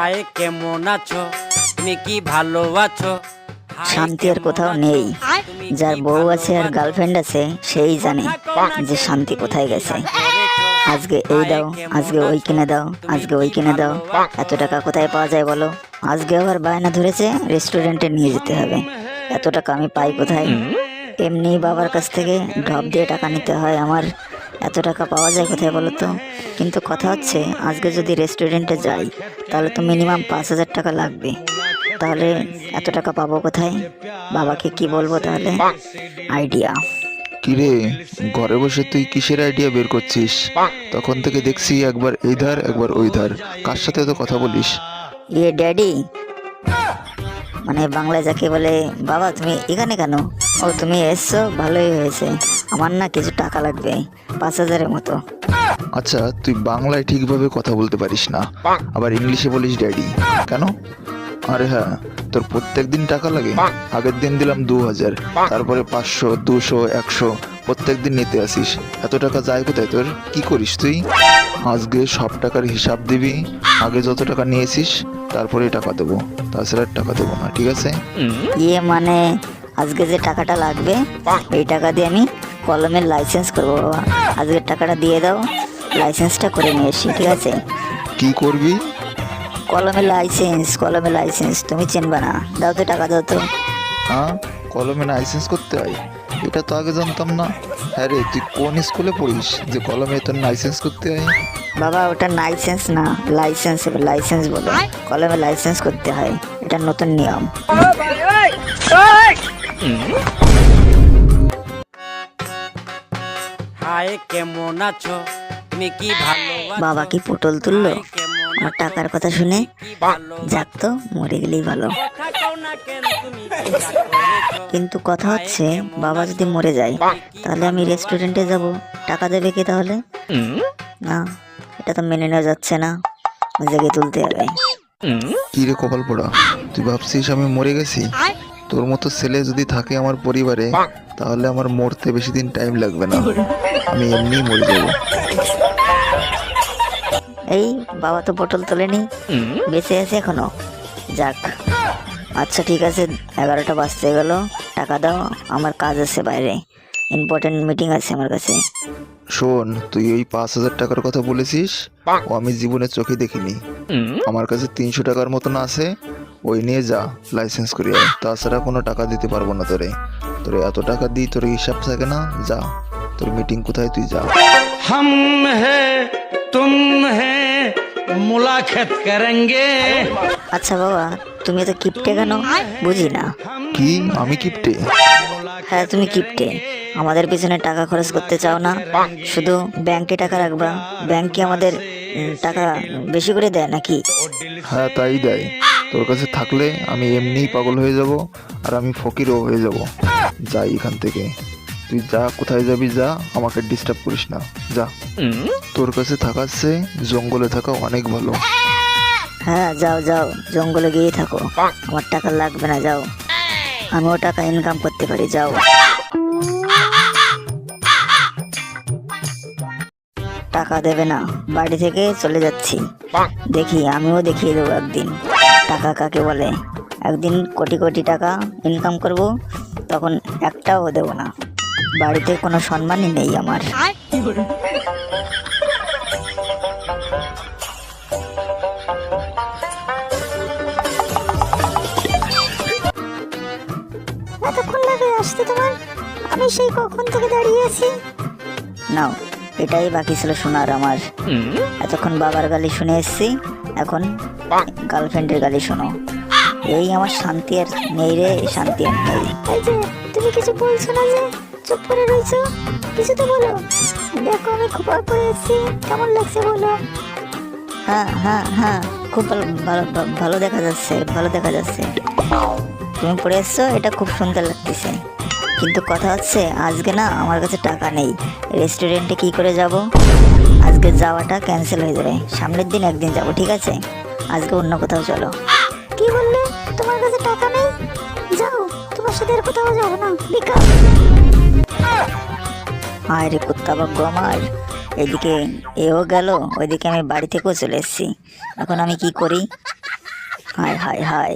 হায় কেমন আছো, তুমি কি ভালো আছো? শান্তি আর কোথাও নেই। যার বউ আছে আর গার্লফ্রেন্ড আছে সেই জানে যে শান্তি কোথায় গেছে। আজকে এই দাও, আজকে ওই কিনে দাও, আজকে ওই কিনে দাও। এত টাকা কোথায় পাওয়া যায় বলো? আজকে আবার বায়না ধরেছে রেস্টুরেন্টে নিয়ে যেতে হবে। এত টাকা আমি পাই কোথায়? এমনি বাবার কাছ থেকে ঢপ দিয়ে টাকা নিতে হয় আমার। এত টাকা পাওয়া যায় কোথায় বলো তো? কিন্তু কথা হচ্ছে আজকে যদি রেস্টুরেন্টে যাই তাহলে তো মিনিমাম 5,000 টাকা লাগবে। তাহলে এত টাকা পাবো কোথায়? বাবাকে কি বলবো তাহলে? আইডিয়া। কিরে, ঘরে বসে তুই কিসের আইডিয়া বের করছিস? তখন থেকে দেখছি একবার এই ধার একবার ওই ধার। কার সাথে তো কথা বলিস? ইয়ে ড্যাডি, মানে বাংলায় যাকে বলে বাবা তুমি এখানে কেন? ও তুমি এসছো, ভালোই হয়েছে। আমার না কিছু টাকা লাগবে, 5,000-এর মতো। আচ্ছা, তুই বাংলায় ঠিকভাবে কথা বলতে পারিস না, আবার ইংলিশে বলিস ড্যাডি কেন? আরে হ্যাঁ, তোর প্রত্যেক দিন টাকা লাগে? আগের দিন দিলাম 2,000, তারপরে 500, 200, 100 প্রত্যেক দিন নিতে আসিস। এত টাকা যায় কোথায় তোর? কি করিস তুই? আজকে সব টাকার হিসাব দিবি। আগে যত টাকা নিয়েছিস তারপরে টাকা দেবো, তাছাড়া টাকা দেবো না, ঠিক আছে? ইয়ে মানে আজকে যে টাকাটা লাগবে এই টাকা দিয়ে আমি কলমের লাইসেন্স করবো বাবা। আজকের টাকাটা দিয়ে দাও, লাইসেন্সটা করে নিয়ে এসি, ঠিক আছে? কি করবি? কলমের লাইসেন্স, কলমের লাইসেন্স তুমি চিনবা না। দাও তো টাকা, দাও তো। হ্যাঁ, কলমে লাইসেন্স করতে হয়? এটা তো আগে জানতাম না। হ্যাঁ রে, তুই কোন স্কুলে পড়িস যে কলমে তোর লাইসেন্স করতে হয়? বাবা ওটা লাইসেন্স না, লাইসেন্স, লাইসেন্স বলো। কলমে লাইসেন্স করতে হয়, এটা নতুন নিয়ম। হায় কেমন আছো, তুমি কি ভালো আছো? বাবা কি পটল তুললো আমার টাকার কথা শুনে? যাক তো, মরে গেলেই ভালো। কিন্তু কথা হচ্ছে বাবা যদি মরে যায় তাহলে আমি রেস্টুরেন্টে যাব, টাকা দেবে কে তাহলে? না, এটা তো মেনে নেওয়া যাচ্ছে না, জেগে তুলতে হবে। কি রে কপাল পোড়া, তুই ভাবছিস আমি মরে গেছি? তোর মতো ছেলে যদি থাকে আমার পরিবারে তাহলে আমার মরতে বেশি দিন টাইম লাগবে না, আমি এমনিই মরে যাবো। এই বাবা তো পটল তোলেনি, বেঁচে আছে এখনো। যাক, আচ্ছা ঠিক আছে, 11টা বাজতে গেল। টাকা দাও, আমার কাজ আছে বাইরে, ইম্পর্টেন্ট মিটিং আছে আমার কাছে। শোন, তুই ওই 5,000 টাকার কথা বলেছিস, ও আমি জীবনে চোখে দেখিনি। আমার কাছে 300 টাকার মতন আছে, ওই নিয়ে যা লাইসেন্স করিয়ে আয়। তাছাড়া কোনো টাকা দিতে পারবো না তোরে। তোরে এত টাকা দিই, তোর হিসাব থাকে না? যা, তোর মিটিং কোথায় তুই যা। हम है तुम है मुलाकात करेंगे। আচ্ছা বাবা, তুমি তো কিপটে কেন বুঝি না। কি আমি কিপটে? হ্যাঁ তুমি কিপটে, আমাদের পিছনে টাকা খরচ করতে চাও না, শুধু ব্যাংকে টাকা রাখবা। ব্যাংক কি আমাদের টাকা বেশি করে দেয় নাকি? হ্যাঁ তাই দেয়। তোর কাছে থাকলে আমি এমনিই পাগল হয়ে যাব, আর আমি ফকিরও হয়ে যাব। যাই এখান থেকে, তুই যা, কোথায় যাবি যা, আমাকে ডিস্টার্ব করিস না, যা। তোর কাছে থাকার চেয়ে জঙ্গলে থাকা অনেক ভালো। হ্যাঁ যাও যাও, জঙ্গলে গিয়ে থাকো, আমার টাকা লাগবে না, যাও। আমিও টাকা ইনকাম করতে পারি, যাও। টাকা দেবে না, বাড়ি থেকে চলে যাচ্ছি। দেখি, আমিও দেখিয়ে দেবো একদিন টাকা কাকে বলে। একদিন কোটি কোটি টাকা ইনকাম করব, তখন একটাও দেবো না। বাড়িতে কোনো সম্মানই নেই আমার। এতক্ষণ লাগে আসতে তোমার? আমি সেই কখন থেকে দাঁড়িয়ে আছি। নাও, এটাই বাকি ছিল শোনার আমার। এতক্ষণ বাবার গালি শুনে এসেছি, এখন গার্লফ্রেন্ডের গালি শোনো। এই আমার শান্তি আর নেই রে, শান্তি আর নেই। এই যে তুমি কিছু বলছো না যে, চুপ করে রয়েছো, কিছু তো বলো। দেখো আমি খোপা করে এসেছি, কেমন লাগছে বলো? হ্যাঁ হ্যাঁ হ্যাঁ, খুব ভালো ভালো ভালো দেখা যাচ্ছে, ভালো দেখা যাচ্ছে। তুমি পড়ে এসছো, এটা খুব সুন্দর লাগতেছে। কিন্তু কথা হচ্ছে আজকে না আমার কাছে টাকা নেই, রেস্টুরেন্টে কি করে যাব? আজকে যাওয়াটা ক্যান্সেল হয়ে যাবে, সামনের দিন একদিন যাব, ঠিক আছে? আজকে অন্য কোথাও চলো। কি বললে? তোমার কাছে টাকা নেই? যাও, তোমার সাথে আর কোথাও যাবো না, বিকাল। আয় রে কুত্তা ভাগ্য আমার, এদিকে এও গেল, ওইদিকে আমি বাড়ি থেকেও চলে এসেছি। এখন আমি কি করি? হায় হায় হায়